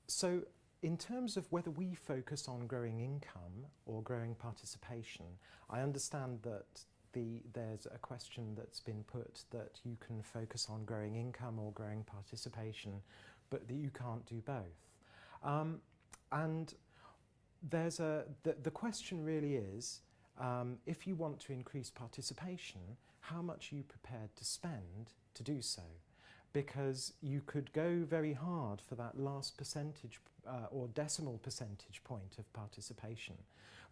So in terms of whether we focus on growing income or growing participation, I understand that there's a question that's been put that you can focus on growing income or growing participation, but that you can't do both. And the question really is, if you want to increase participation, how much are you prepared to spend to do so? Because you could go very hard for that last percentage or decimal percentage point of participation.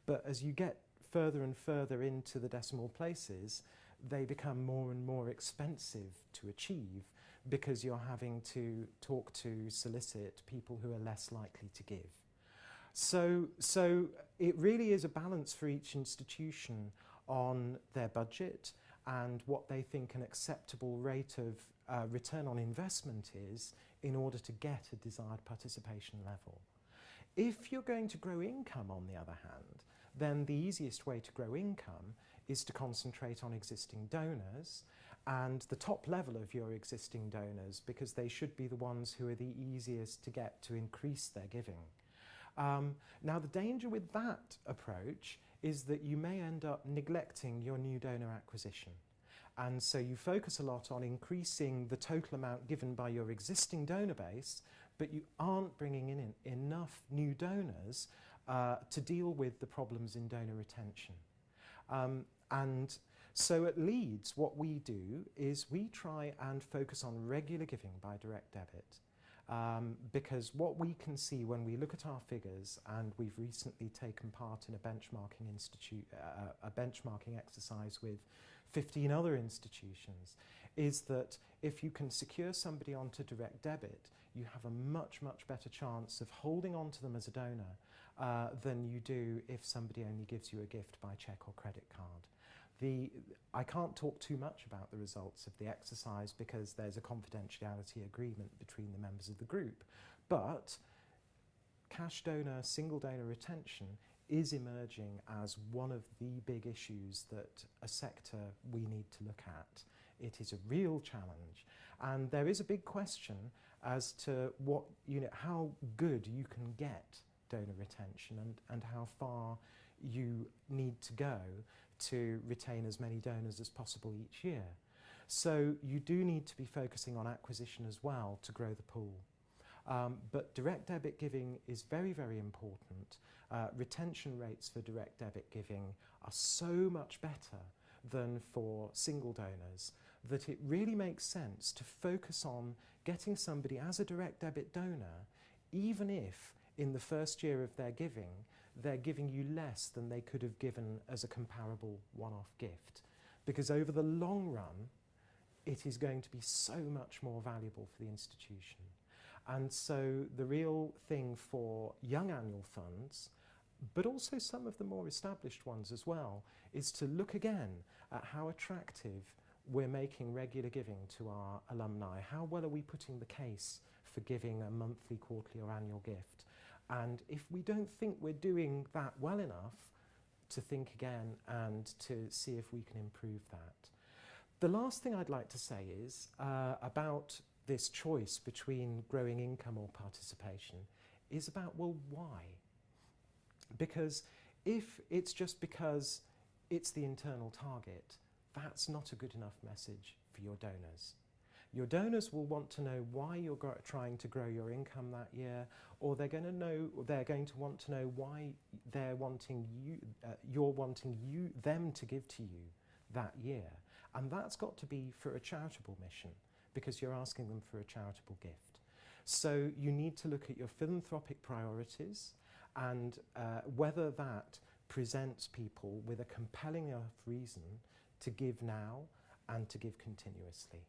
But as you get further and further into the decimal places, they become more and more expensive to achieve because you're having to talk to, solicit people who are less likely to give. So it really is a balance for each institution on their budget and what they think an acceptable rate of return on investment is in order to get a desired participation level. If you're going to grow income, on the other hand, then the easiest way to grow income is to concentrate on existing donors and the top level of your existing donors, because they should be the ones who are the easiest to get to increase their giving. Now, the danger with that approach is that you may end up neglecting your new donor acquisition. And so you focus a lot on increasing the total amount given by your existing donor base, but you aren't bringing in enough new donors to deal with the problems in donor retention. And so at Leeds, what we do is we try and focus on regular giving by direct debit. Because what we can see when we look at our figures, and we've recently taken part in a benchmarking exercise with 15 other institutions, is that if you can secure somebody onto direct debit, you have a much, much better chance of holding on to them as a donor than you do if somebody only gives you a gift by cheque or credit card. I can't talk too much about the results of the exercise because there's a confidentiality agreement between the members of the group, but cash donor, single donor retention is emerging as one of the big issues that a sector we need to look at. It is a real challenge, and there is a big question as to how good you can get donor retention and how far you need to go to retain as many donors as possible each year. So you do need to be focusing on acquisition as well to grow the pool. But direct debit giving is very, very important. Retention rates for direct debit giving are so much better than for single donors that it really makes sense to focus on getting somebody as a direct debit donor, even if in the first year of their giving, they're giving you less than they could have given as a comparable one-off gift. Because over the long run, it is going to be so much more valuable for the institution. And so the real thing for young annual funds, but also some of the more established ones as well, is to look again at how attractive we're making regular giving to our alumni. How well are we putting the case for giving a monthly, quarterly or annual gift? And if we don't think we're doing that well enough, to think again and to see if we can improve that. The last thing I'd like to say is about this choice between growing income or participation is about, well, why? Because if it's just because it's the internal target, that's not a good enough message for your donors. Your donors will want to know why you're trying to grow your income that year, or they're going to want to know why they're wanting them to give to you that year. And that's got to be for a charitable mission, because you're asking them for a charitable gift. So you need to look at your philanthropic priorities and whether that presents people with a compelling enough reason to give now and to give continuously.